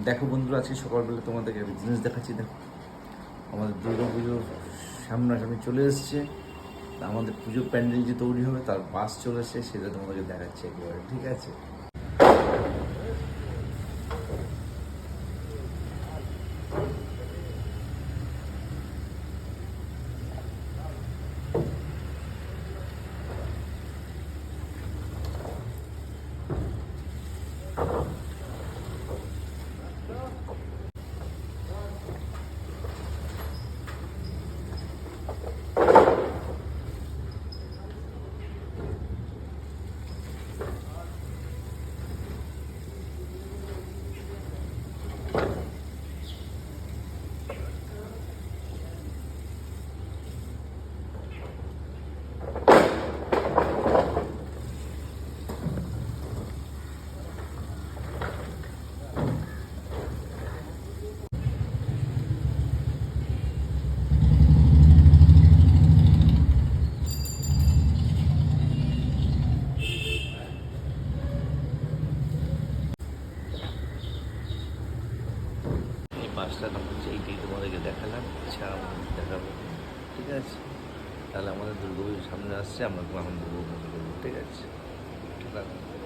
দেখো বন্ধুরা, আজকে সকালবেলা তোমাদেরকে একটা জিনিস দেখাচ্ছি। দেখো, আমাদের দুর্গা পুজোর সামনাসামনি চলে এসছে। আমাদের পুজোর প্যান্ডেল যে তৈরি হবে তার বাস চলে এসছে, সেটা তোমাদেরকে দেখাচ্ছি একেবারে। ঠিক আছে, এই বাসটা নাম হচ্ছে, এইটাই তোমাদেরকে দেখালাম, এছাড়া আমাদের দেখাবো। ঠিক আছে, তাহলে আমাদের দুর্গা পুজোর সামনে আসছে, আমরা খুব আনন্দ উপভোগ করবো। ঠিক আছে, ঠিক আছে।